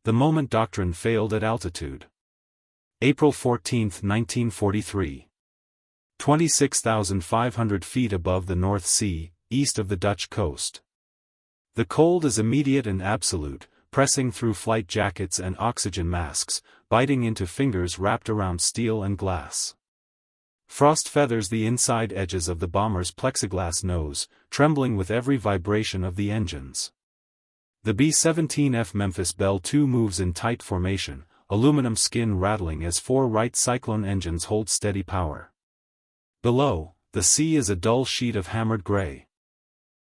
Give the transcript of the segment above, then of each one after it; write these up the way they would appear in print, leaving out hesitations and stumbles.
The moment doctrine failed at altitude. April 14, 1943. 26,500 feet above the North Sea, east of the Dutch coast. The cold is immediate and absolute, pressing through flight jackets and oxygen masks, biting into fingers wrapped around steel and glass. Frost feathers the inside edges of the bomber's plexiglass nose, trembling with every vibration of the engines. The B-17F Memphis Belle II moves in tight formation, aluminum skin rattling as 4 Wright Cyclone engines hold steady power. Below, the sea is a dull sheet of hammered gray.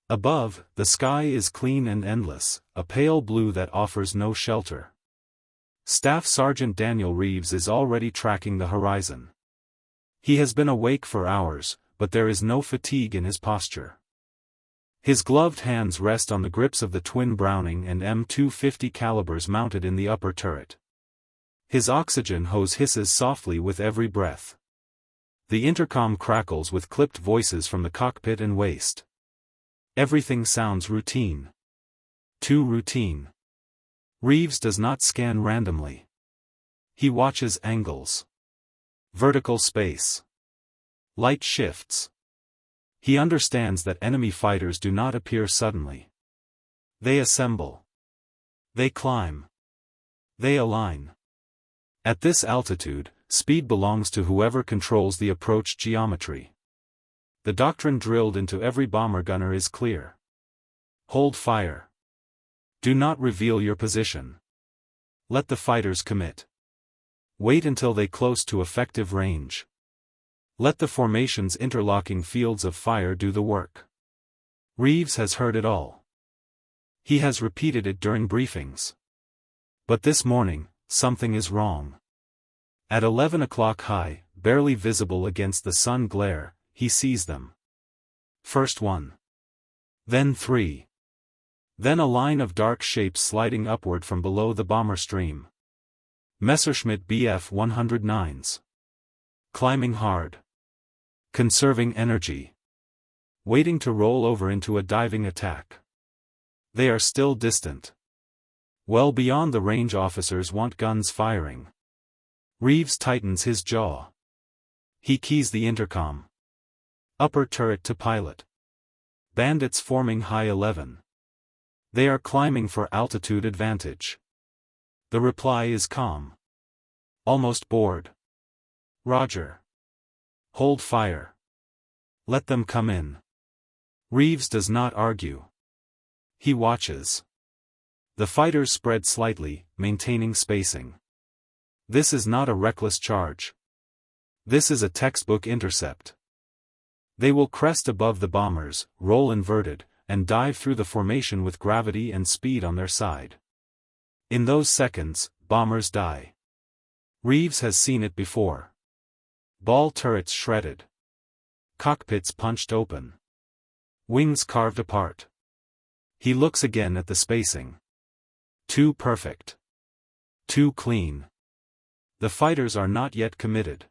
Above, the sky is clean and endless, a pale blue that offers no shelter. Staff Sergeant Daniel Reeves is already tracking the horizon. He has been awake for hours, but there is no fatigue in his posture. His gloved hands rest on the grips of the twin Browning and M250 calibers mounted in the upper turret. His oxygen hose hisses softly with every breath. The intercom crackles with clipped voices from the cockpit and waist. Everything sounds routine. Too routine. Reeves does not scan randomly. He watches angles. Vertical space. Light shifts. He understands that enemy fighters do not appear suddenly. They assemble. They climb. They align. At this altitude, speed belongs to whoever controls the approach geometry. The doctrine drilled into every bomber gunner is clear. Hold fire. Do not reveal your position. Let the fighters commit. Wait until they close to effective range. Let the formation's interlocking fields of fire do the work. Reeves has heard it all. He has repeated it during briefings. But this morning, something is wrong. At 11 o'clock high, barely visible against the sun glare, he sees them. First 1. Then 3. Then a line of dark shapes sliding upward from below the bomber stream. Messerschmitt Bf 109s. Climbing hard. Conserving energy. Waiting to roll over into a diving attack. They are still distant. Well beyond the range officers want guns firing. Reeves tightens his jaw. He keys the intercom. Upper turret to pilot. Bandits forming high 11. They are climbing for altitude advantage. The reply is calm. Almost bored. Roger. Hold fire. Let them come in. Reeves does not argue. He watches. The fighters spread slightly, maintaining spacing. This is not a reckless charge. This is a textbook intercept. They will crest above the bombers, roll inverted, and dive through the formation with gravity and speed on their side. In those seconds, bombers die. Reeves has seen it before. Ball turrets shredded. Cockpits punched open. Wings carved apart. He looks again at the spacing. Too perfect. Too clean. The fighters are not yet committed.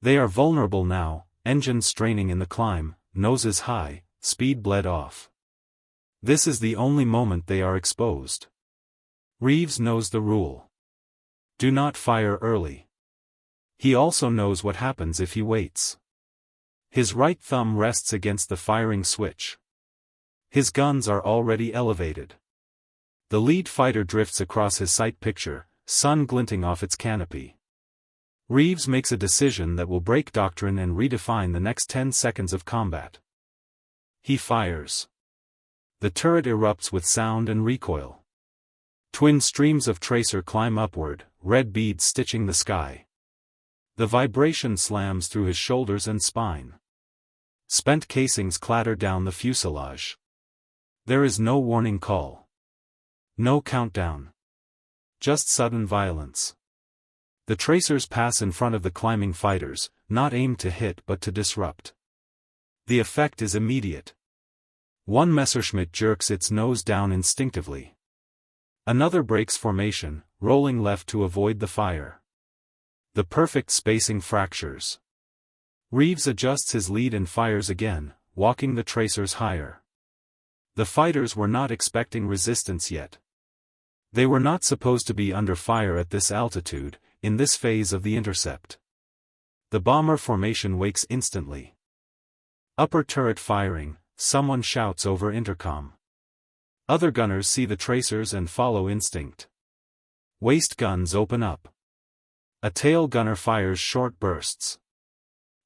They are vulnerable now, engines straining in the climb, noses high, speed bled off. This is the only moment they are exposed. Reeves knows the rule. Do not fire early. He also knows what happens if he waits. His right thumb rests against the firing switch. His guns are already elevated. The lead fighter drifts across his sight picture, sun glinting off its canopy. Reeves makes a decision that will break doctrine and redefine the next 10 seconds of combat. He fires. The turret erupts with sound and recoil. Twin streams of tracer climb upward, red beads stitching the sky. The vibration slams through his shoulders and spine. Spent casings clatter down the fuselage. There is no warning call. No countdown. Just sudden violence. The tracers pass in front of the climbing fighters, not aimed to hit but to disrupt. The effect is immediate. One Messerschmitt jerks its nose down instinctively. Another breaks formation, rolling left to avoid the fire. The perfect spacing fractures. Reeves adjusts his lead and fires again, walking the tracers higher. The fighters were not expecting resistance yet. They were not supposed to be under fire at this altitude, in this phase of the intercept. The bomber formation wakes instantly. Upper turret firing, someone shouts over intercom. Other gunners see the tracers and follow instinct. Waist guns open up. A tail gunner fires short bursts.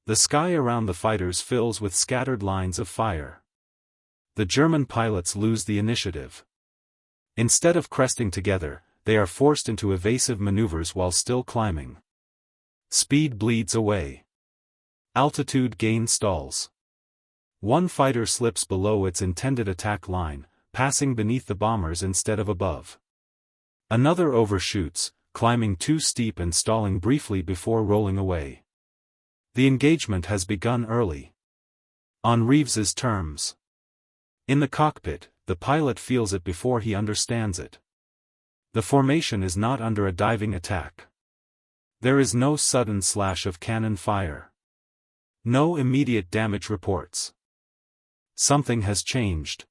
The sky around the fighters fills with scattered lines of fire. The German pilots lose the initiative. Instead of cresting together, they are forced into evasive maneuvers while still climbing. Speed bleeds away. Altitude gain stalls. One fighter slips below its intended attack line, passing beneath the bombers instead of above. Another overshoots, climbing too steep and stalling briefly before rolling away. The engagement has begun early. On Reeves's terms. In the cockpit, the pilot feels it before he understands it. The formation is not under a diving attack. There is no sudden slash of cannon fire. No immediate damage reports. Something has changed.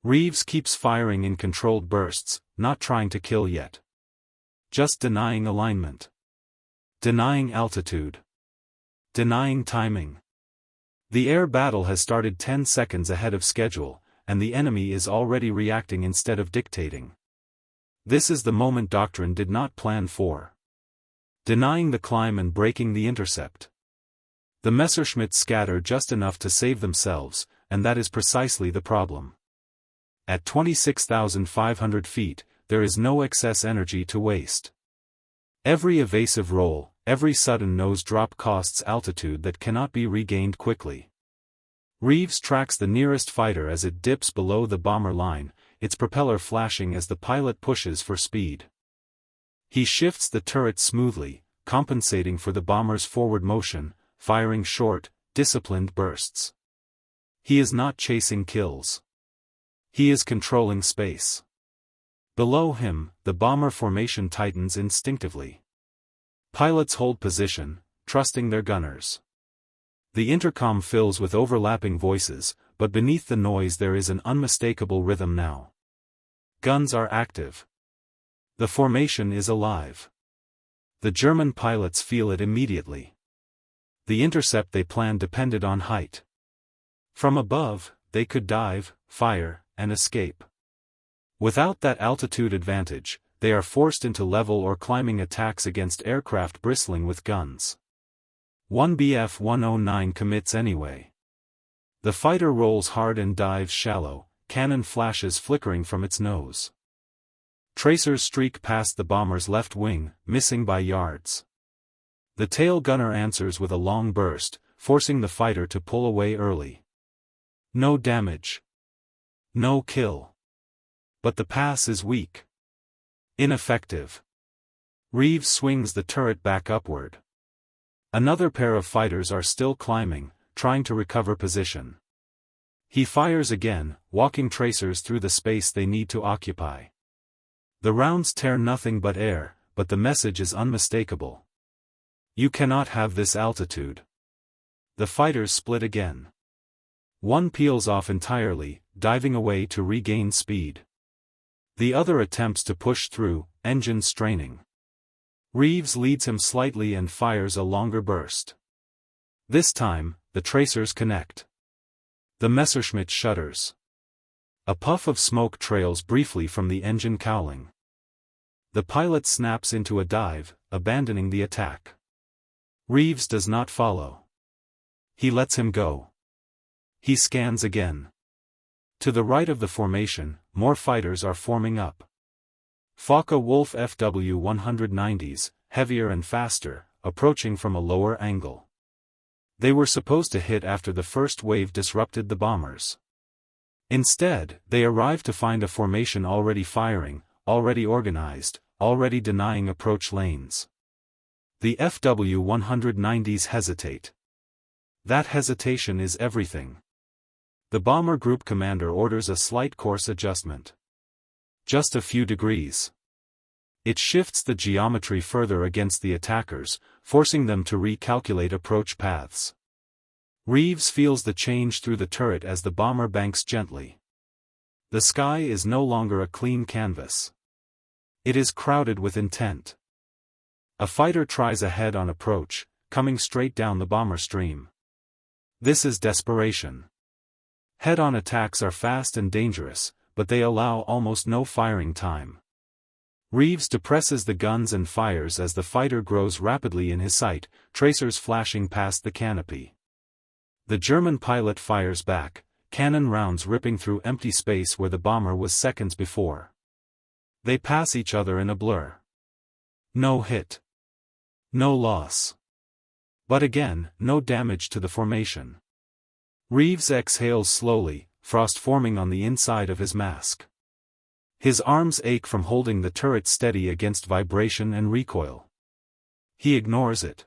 Reeves keeps firing in controlled bursts, not trying to kill yet. Just denying alignment. Denying altitude. Denying timing. The air battle has started 10 seconds ahead of schedule, and the enemy is already reacting instead of dictating. This is the moment Doctrine did not plan for. Denying the climb and breaking the intercept. The Messerschmitts scatter just enough to save themselves, and that is precisely the problem. At 26,500 feet, there is no excess energy to waste. Every evasive roll, every sudden nose drop costs altitude that cannot be regained quickly. Reeves tracks the nearest fighter as it dips below the bomber line, its propeller flashing as the pilot pushes for speed. He shifts the turret smoothly, compensating for the bomber's forward motion, firing short, disciplined bursts. He is not chasing kills. He is controlling space. Below him, the bomber formation tightens instinctively. Pilots hold position, trusting their gunners. The intercom fills with overlapping voices, but beneath the noise there is an unmistakable rhythm now. Guns are active. The formation is alive. The German pilots feel it immediately. The intercept they planned depended on height. From above, they could dive, fire, and escape. Without that altitude advantage, they are forced into level or climbing attacks against aircraft bristling with guns. One Bf-109 commits anyway. The fighter rolls hard and dives shallow, cannon flashes flickering from its nose. Tracers streak past the bomber's left wing, missing by yards. The tail gunner answers with a long burst, forcing the fighter to pull away early. No damage. No kill. But the pass is weak. Ineffective. Reeves swings the turret back upward. Another pair of fighters are still climbing, trying to recover position. He fires again, walking tracers through the space they need to occupy. The rounds tear nothing but air, but the message is unmistakable. You cannot have this altitude. The fighters split again. One peels off entirely, diving away to regain speed. The other attempts to push through, engine straining. Reeves leads him slightly and fires a longer burst. This time, the tracers connect. The Messerschmitt shudders. A puff of smoke trails briefly from the engine cowling. The pilot snaps into a dive, abandoning the attack. Reeves does not follow. He lets him go. He scans again. To the right of the formation, more fighters are forming up. Focke-Wulf FW-190s, heavier and faster, approaching from a lower angle. They were supposed to hit after the first wave disrupted the bombers. Instead, they arrived to find a formation already firing, already organized, already denying approach lanes. The FW-190s hesitate. That hesitation is everything. The bomber group commander orders a slight course adjustment. Just a few degrees. It shifts the geometry further against the attackers, forcing them to recalculate approach paths. Reeves feels the change through the turret as the bomber banks gently. The sky is no longer a clean canvas. It is crowded with intent. A fighter tries a head-on approach, coming straight down the bomber stream. This is desperation. Head-on attacks are fast and dangerous, but they allow almost no firing time. Reeves depresses the guns and fires as the fighter grows rapidly in his sight, tracers flashing past the canopy. The German pilot fires back, cannon rounds ripping through empty space where the bomber was seconds before. They pass each other in a blur. No hit. No loss. But again, no damage to the formation. Reeves exhales slowly, frost forming on the inside of his mask. His arms ache from holding the turret steady against vibration and recoil. He ignores it.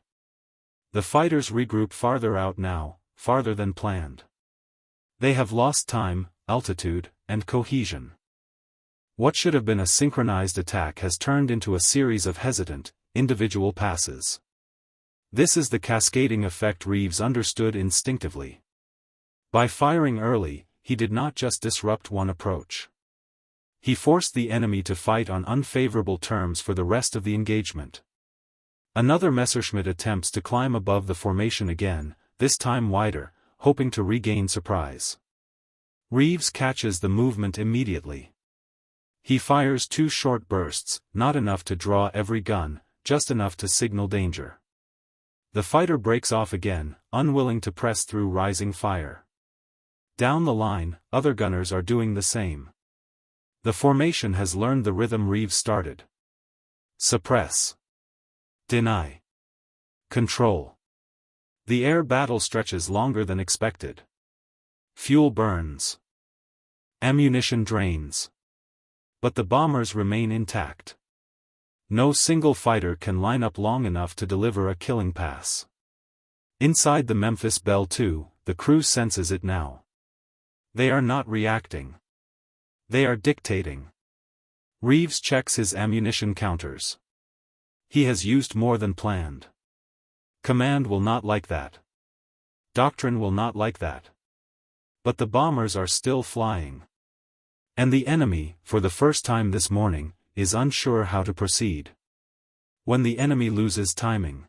The fighters regroup farther out now, farther than planned. They have lost time, altitude, and cohesion. What should have been a synchronized attack has turned into a series of hesitant, individual passes. This is the cascading effect Reeves understood instinctively. By firing early, he did not just disrupt one approach. He forced the enemy to fight on unfavorable terms for the rest of the engagement. Another Messerschmitt attempts to climb above the formation again, this time wider, hoping to regain surprise. Reeves catches the movement immediately. He fires 2 short bursts, not enough to draw every gun, just enough to signal danger. The fighter breaks off again, unwilling to press through rising fire. Down the line, other gunners are doing the same. The formation has learned the rhythm Reeves started. Suppress. Deny. Control. The air battle stretches longer than expected. Fuel burns. Ammunition drains. But the bombers remain intact. No single fighter can line up long enough to deliver a killing pass. Inside the Memphis Belle II, the crew senses it now. They are not reacting. They are dictating. Reeves checks his ammunition counters. He has used more than planned. Command will not like that. Doctrine will not like that. But the bombers are still flying. And the enemy, for the first time this morning, is unsure how to proceed. When the enemy loses timing,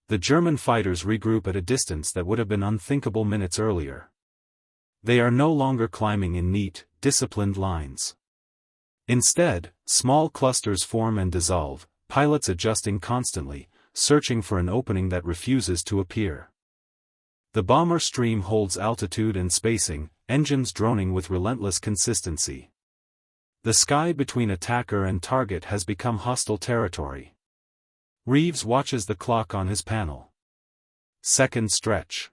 the German fighters regroup at a distance that would have been unthinkable minutes earlier. They are no longer climbing in neat, disciplined lines. Instead, small clusters form and dissolve, pilots adjusting constantly, searching for an opening that refuses to appear. The bomber stream holds altitude and spacing, engines droning with relentless consistency. The sky between attacker and target has become hostile territory. Reeves watches the clock on his panel. Seconds stretch.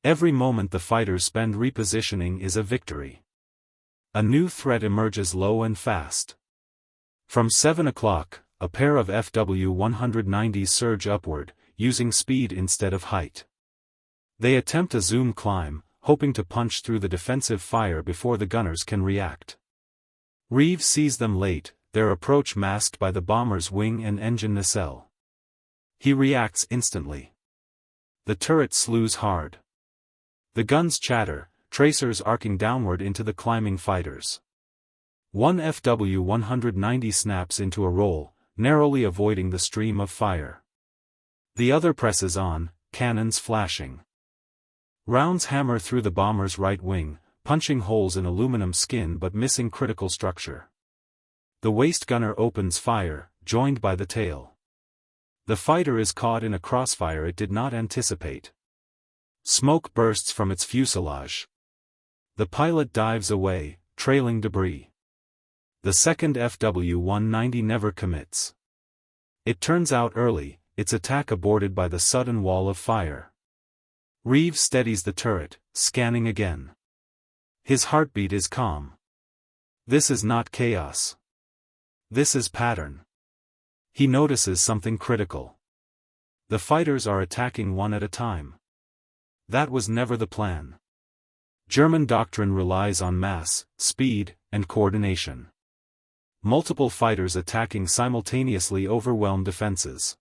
Every moment the fighters spend repositioning is a victory. A new threat emerges low and fast. From 7 o'clock, a pair of FW-190s surge upward, using speed instead of height. They attempt a zoom climb, hoping to punch through the defensive fire before the gunners can react. Reeves sees them late, their approach masked by the bomber's wing and engine nacelle. He reacts instantly. The turret slews hard. The guns chatter, tracers arcing downward into the climbing fighters. One FW-190 snaps into a roll, narrowly avoiding the stream of fire. The other presses on, cannons flashing. Rounds hammer through the bomber's right wing, punching holes in aluminum skin but missing critical structure. The waist gunner opens fire, joined by the tail. The fighter is caught in a crossfire it did not anticipate. Smoke bursts from its fuselage. The pilot dives away, trailing debris. The second FW-190 never commits. It turns out early, its attack aborted by the sudden wall of fire. Reeves steadies the turret, scanning again. His heartbeat is calm. This is not chaos. This is pattern. He notices something critical. The fighters are attacking one at a time. That was never the plan. German doctrine relies on mass, speed, and coordination. Multiple fighters attacking simultaneously overwhelm defenses.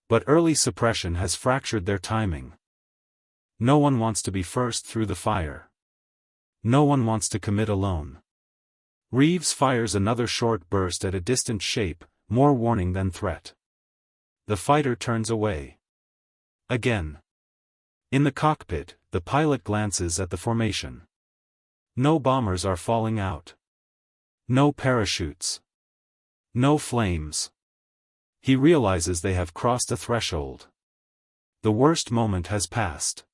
But early suppression has fractured their timing. No one wants to be first through the fire. No one wants to commit alone. Reeves fires another short burst at a distant shape, more warning than threat. The fighter turns away. Again. In the cockpit, the pilot glances at the formation. No bombers are falling out. No parachutes. No flames. He realizes they have crossed a threshold. The worst moment has passed.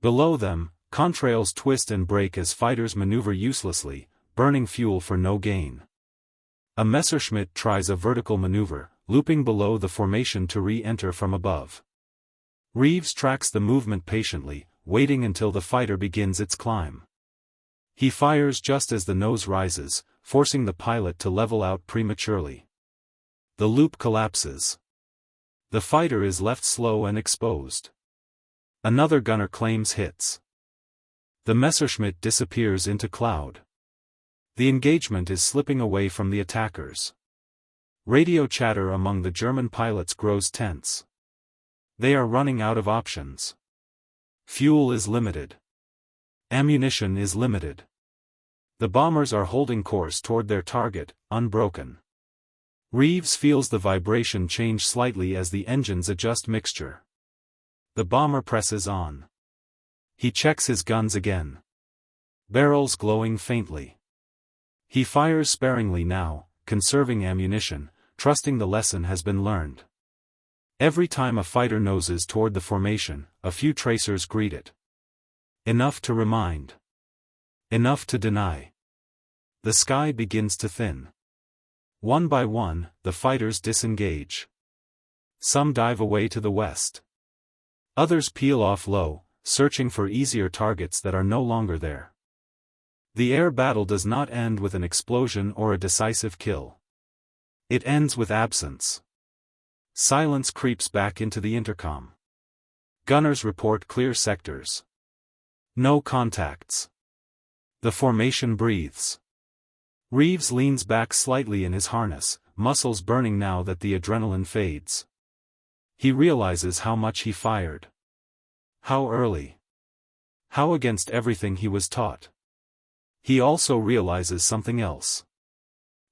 Below them, contrails twist and break as fighters maneuver uselessly, burning fuel for no gain. A Messerschmitt tries a vertical maneuver, looping below the formation to re-enter from above. Reeves tracks the movement patiently, waiting until the fighter begins its climb. He fires just as the nose rises, forcing the pilot to level out prematurely. The loop collapses. The fighter is left slow and exposed. Another gunner claims hits. The Messerschmitt disappears into cloud. The engagement is slipping away from the attackers. Radio chatter among the German pilots grows tense. They are running out of options. Fuel is limited. Ammunition is limited. The bombers are holding course toward their target, unbroken. Reeves feels the vibration change slightly as the engines adjust mixture. The bomber presses on. He checks his guns again. Barrels glowing faintly. He fires sparingly now, conserving ammunition, trusting the lesson has been learned. Every time a fighter noses toward the formation, a few tracers greet it. Enough to remind. Enough to deny. The sky begins to thin. One by one, the fighters disengage. Some dive away to the west. Others peel off low, searching for easier targets that are no longer there. The air battle does not end with an explosion or a decisive kill. It ends with absence. Silence creeps back into the intercom. Gunners report clear sectors. No contacts. The formation breathes. Reeves leans back slightly in his harness, muscles burning now that the adrenaline fades. He realizes how much he fired. How early. How against everything he was taught. He also realizes something else.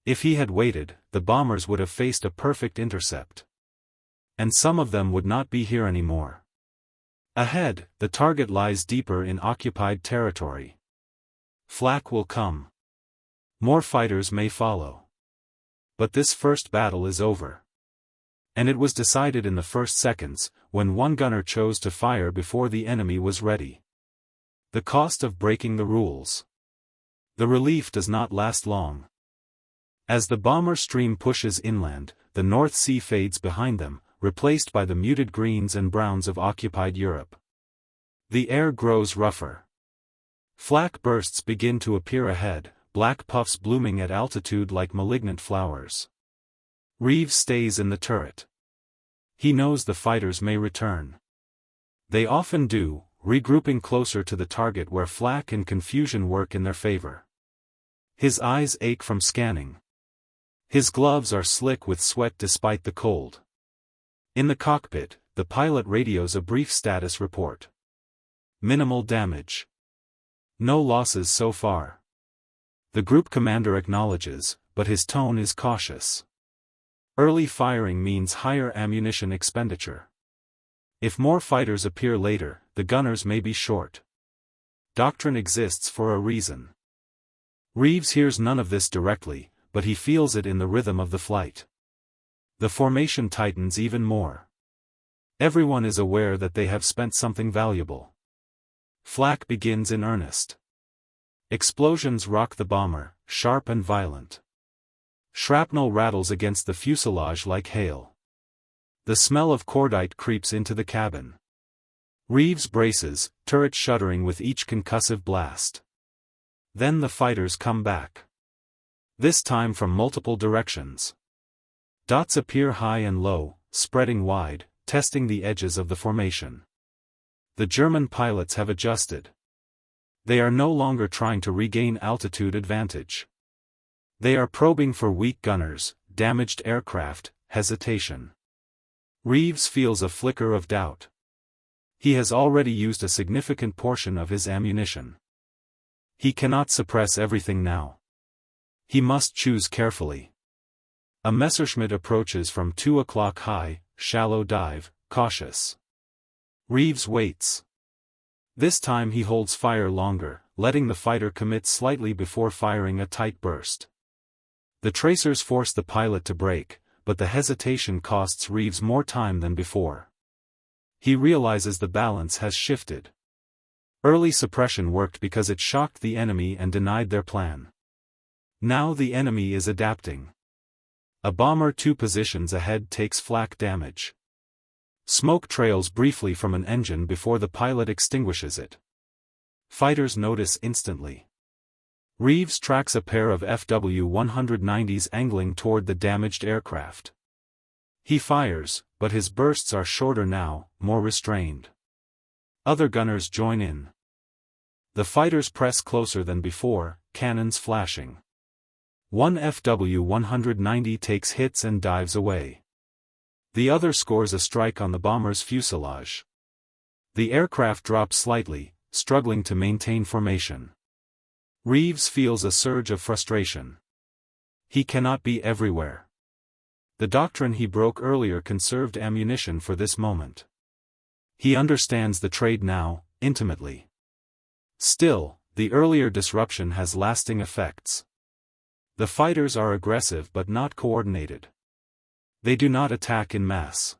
If he had waited, the bombers would have faced a perfect intercept. And some of them would not be here anymore. Ahead, the target lies deeper in occupied territory. Flak will come. More fighters may follow. But this first battle is over. And it was decided in the first seconds, when one gunner chose to fire before the enemy was ready. The cost of breaking the rules. The relief does not last long. As the bomber stream pushes inland, the North Sea fades behind them, replaced by the muted greens and browns of occupied Europe. The air grows rougher. Flak bursts begin to appear ahead, black puffs blooming at altitude like malignant flowers. Reeves stays in the turret. He knows the fighters may return. They often do, regrouping closer to the target where flak and confusion work in their favor. His eyes ache from scanning. His gloves are slick with sweat despite the cold. In the cockpit, the pilot radios a brief status report. Minimal damage. No losses so far. The group commander acknowledges, but his tone is cautious. Early firing means higher ammunition expenditure. If more fighters appear later, the gunners may be short. Doctrine exists for a reason. Reeves hears none of this directly, but he feels it in the rhythm of the flight. The formation tightens even more. Everyone is aware that they have spent something valuable. Flak begins in earnest. Explosions rock the bomber, sharp and violent. Shrapnel rattles against the fuselage like hail. The smell of cordite creeps into the cabin. Reeves braces, turret shuddering with each concussive blast. Then the fighters come back. This time from multiple directions. Dots appear high and low, spreading wide, testing the edges of the formation. The German pilots have adjusted. They are no longer trying to regain altitude advantage. They are probing for weak gunners, damaged aircraft, hesitation. Reeves feels a flicker of doubt. He has already used a significant portion of his ammunition. He cannot suppress everything now. He must choose carefully. A Messerschmitt approaches from 2 o'clock high, shallow dive, cautious. Reeves waits. This time he holds fire longer, letting the fighter commit slightly before firing a tight burst. The tracers force the pilot to brake, but the hesitation costs Reeves more time than before. He realizes the balance has shifted. Early suppression worked because it shocked the enemy and denied their plan. Now the enemy is adapting. A bomber 2 positions ahead takes flak damage. Smoke trails briefly from an engine before the pilot extinguishes it. Fighters notice instantly. Reeves tracks a pair of FW-190s angling toward the damaged aircraft. He fires, but his bursts are shorter now, more restrained. Other gunners join in. The fighters press closer than before, cannons flashing. One FW-190 takes hits and dives away. The other scores a strike on the bomber's fuselage. The aircraft drops slightly, struggling to maintain formation. Reeves feels a surge of frustration. He cannot be everywhere. The doctrine he broke earlier conserved ammunition for this moment. He understands the trade now, intimately. Still, the earlier disruption has lasting effects. The fighters are aggressive but not coordinated. They do not attack in mass.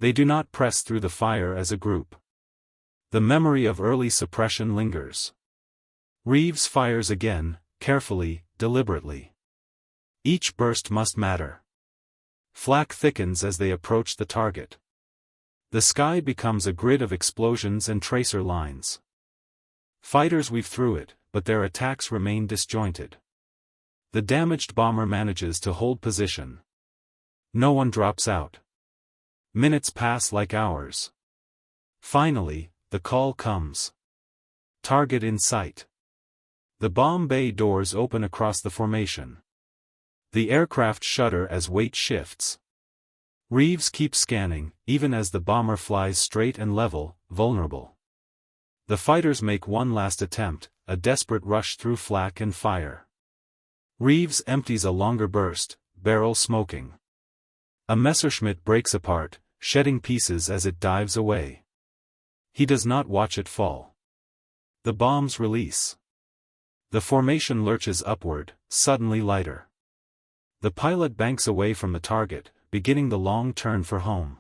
They do not press through the fire as a group. The memory of early suppression lingers. Reeves fires again, carefully, deliberately. Each burst must matter. Flak thickens as they approach the target. The sky becomes a grid of explosions and tracer lines. Fighters weave through it, but their attacks remain disjointed. The damaged bomber manages to hold position. No one drops out. Minutes pass like hours. Finally, the call comes. Target in sight. The bomb bay doors open across the formation. The aircraft shudder as weight shifts. Reeves keeps scanning, even as the bomber flies straight and level, vulnerable. The fighters make one last attempt, a desperate rush through flak and fire. Reeves empties a longer burst, barrel smoking. A Messerschmitt breaks apart, shedding pieces as it dives away. He does not watch it fall. The bombs release. The formation lurches upward, suddenly lighter. The pilot banks away from the target, beginning the long turn for home.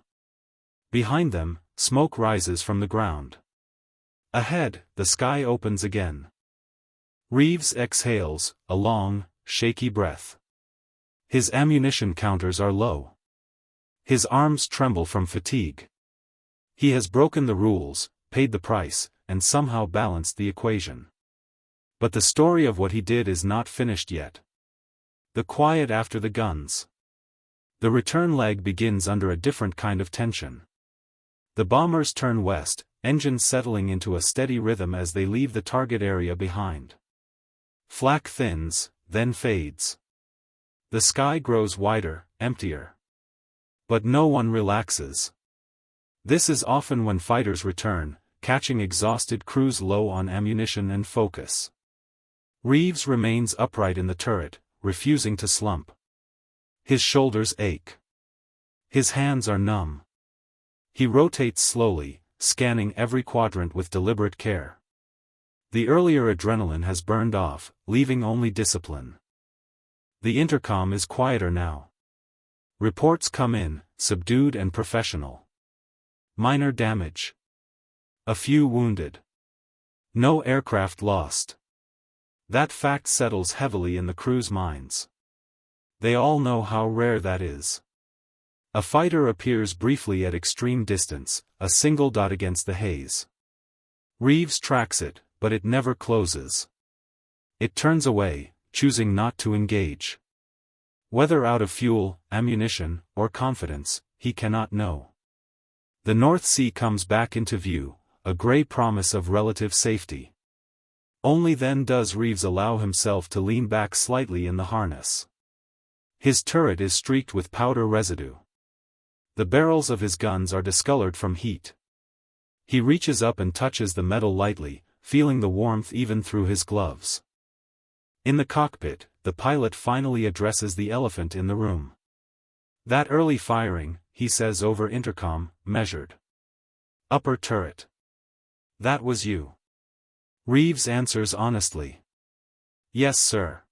Behind them, smoke rises from the ground. Ahead, the sky opens again. Reeves exhales, a long, shaky breath. His ammunition counters are low. His arms tremble from fatigue. He has broken the rules, paid the price, and somehow balanced the equation. But the story of what he did is not finished yet. The quiet after the guns. The return leg begins under a different kind of tension. The bombers turn west, engines settling into a steady rhythm as they leave the target area behind. Flak thins, then fades. The sky grows wider, emptier. But no one relaxes. This is often when fighters return, catching exhausted crews low on ammunition and focus. Reeves remains upright in the turret, refusing to slump. His shoulders ache. His hands are numb. He rotates slowly, scanning every quadrant with deliberate care. The earlier adrenaline has burned off, leaving only discipline. The intercom is quieter now. Reports come in, subdued and professional. Minor damage. A few wounded. No aircraft lost. That fact settles heavily in the crew's minds. They all know how rare that is. A fighter appears briefly at extreme distance, a single dot against the haze. Reeves tracks it, but it never closes. It turns away, choosing not to engage. Whether out of fuel, ammunition, or confidence, he cannot know. The North Sea comes back into view, a gray promise of relative safety. Only then does Reeves allow himself to lean back slightly in the harness. His turret is streaked with powder residue. The barrels of his guns are discolored from heat. He reaches up and touches the metal lightly, feeling the warmth even through his gloves. In the cockpit, the pilot finally addresses the elephant in the room. "That early firing," he says over intercom, "measured. Upper turret. That was you." Reeves answers honestly. "Yes, sir."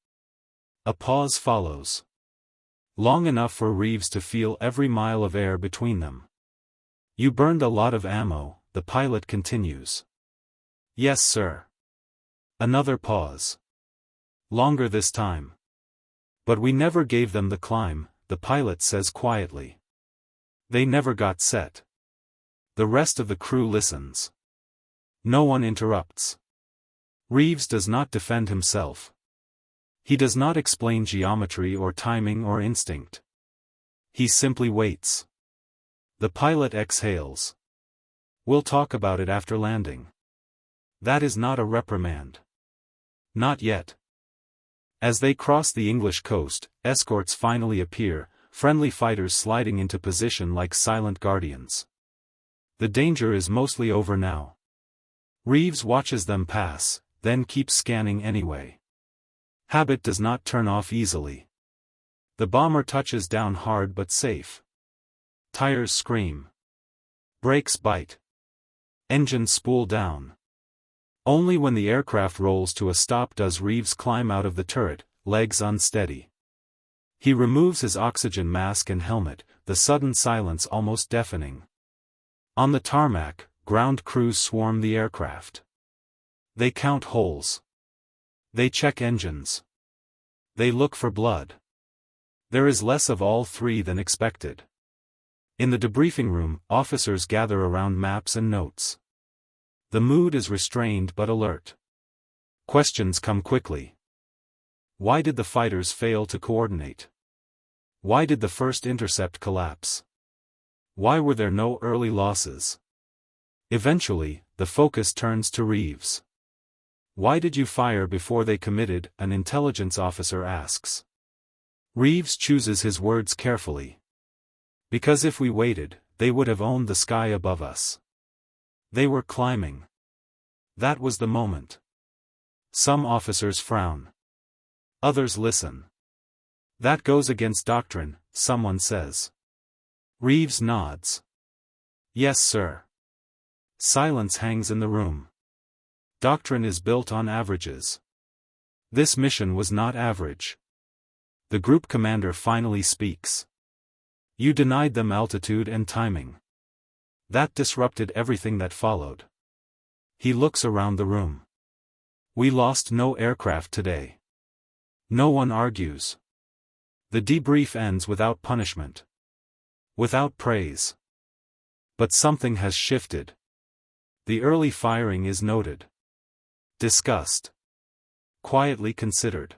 A pause follows. Long enough for Reeves to feel every mile of air between them. "You burned a lot of ammo," the pilot continues. "Yes, sir." Another pause. "Longer this time. But we never gave them the climb," the pilot says quietly. "They never got set." The rest of the crew listens. No one interrupts. Reeves does not defend himself. He does not explain geometry or timing or instinct. He simply waits. The pilot exhales. "We'll talk about it after landing." That is not a reprimand. Not yet. As they cross the English coast, escorts finally appear, friendly fighters sliding into position like silent guardians. The danger is mostly over now. Reeves watches them pass, then keeps scanning anyway. Habit does not turn off easily. The bomber touches down hard but safe. Tires scream. Brakes bite. Engines spool down. Only when the aircraft rolls to a stop does Reeves climb out of the turret, legs unsteady. He removes his oxygen mask and helmet, the sudden silence almost deafening. On the tarmac, ground crews swarm the aircraft. They count holes. They check engines. They look for blood. There is less of all three than expected. In the debriefing room, officers gather around maps and notes. The mood is restrained but alert. Questions come quickly. Why did the fighters fail to coordinate? Why did the first intercept collapse? Why were there no early losses? Eventually, the focus turns to Reeves. "Why did you fire before they committed?" an intelligence officer asks. Reeves chooses his words carefully. "Because if we waited, they would have owned the sky above us. They were climbing. That was the moment." Some officers frown. Others listen. "That goes against doctrine," someone says. Reeves nods. "Yes, sir." Silence hangs in the room. Doctrine is built on averages. This mission was not average. The group commander finally speaks. "You denied them altitude and timing. That disrupted everything that followed." He looks around the room. "We lost no aircraft today." No one argues. The debrief ends without punishment. Without praise. But something has shifted. The early firing is noted. Discussed. Quietly considered.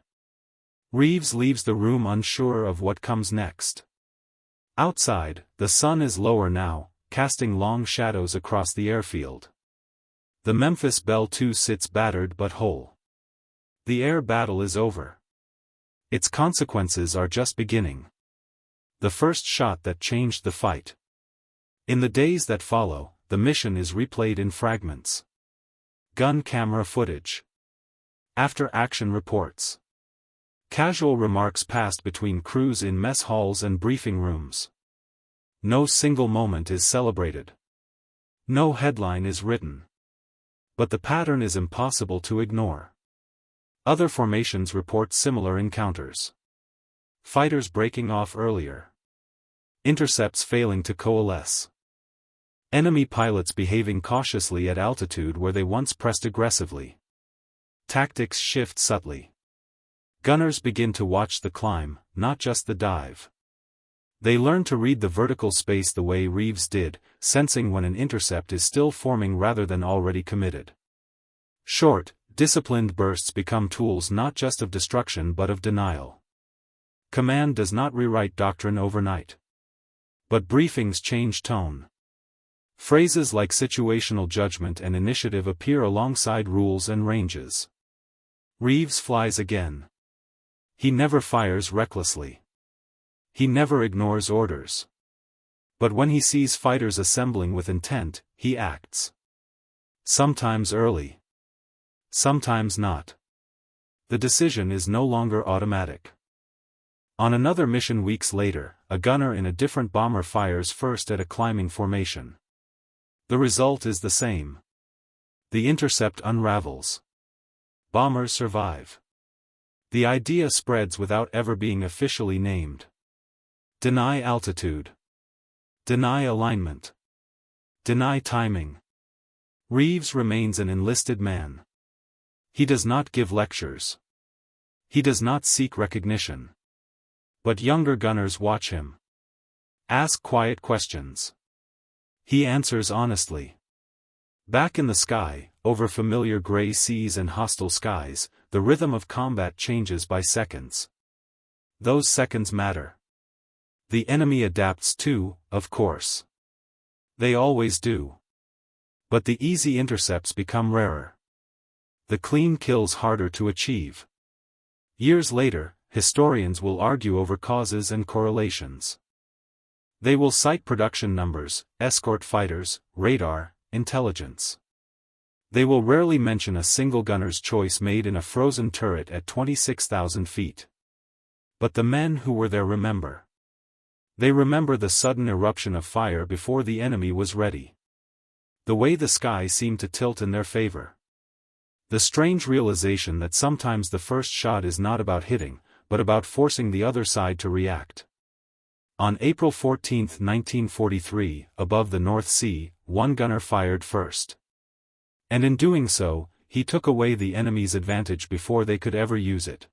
Reeves leaves the room unsure of what comes next. Outside, the sun is lower now, casting long shadows across the airfield. The Memphis Belle II sits battered but whole. The air battle is over. Its consequences are just beginning. The first shot that changed the fight. In the days that follow, the mission is replayed in fragments. Gun camera footage. After-action reports. Casual remarks passed between crews in mess halls and briefing rooms. No single moment is celebrated. No headline is written. But the pattern is impossible to ignore. Other formations report similar encounters. Fighters breaking off earlier. Intercepts failing to coalesce. Enemy pilots behaving cautiously at altitude where they once pressed aggressively. Tactics shift subtly. Gunners begin to watch the climb, not just the dive. They learn to read the vertical space the way Reeves did, sensing when an intercept is still forming rather than already committed. Short, disciplined bursts become tools not just of destruction but of denial. Command does not rewrite doctrine overnight. But briefings change tone. Phrases like situational judgment and initiative appear alongside rules and ranges. Reeves flies again. He never fires recklessly. He never ignores orders. But when he sees fighters assembling with intent, he acts. Sometimes early. Sometimes not. The decision is no longer automatic. On another mission weeks later, a gunner in a different bomber fires first at a climbing formation. The result is the same. The intercept unravels. Bombers survive. The idea spreads without ever being officially named. Deny altitude. Deny alignment. Deny timing. Reeves remains an enlisted man. He does not give lectures. He does not seek recognition. But younger gunners watch him. Ask quiet questions. He answers honestly. Back in the sky, over familiar gray seas and hostile skies, the rhythm of combat changes by seconds. Those seconds matter. The enemy adapts too, of course. They always do. But the easy intercepts become rarer. The clean kills harder to achieve. Years later, historians will argue over causes and correlations. They will cite production numbers, escort fighters, radar, intelligence. They will rarely mention a single gunner's choice made in a frozen turret at 26,000 feet. But the men who were there remember. They remember the sudden eruption of fire before the enemy was ready. The way the sky seemed to tilt in their favor. The strange realization that sometimes the first shot is not about hitting, but about forcing the other side to react. On April 14, 1943, above the North Sea, one gunner fired first. And in doing so, he took away the enemy's advantage before they could ever use it.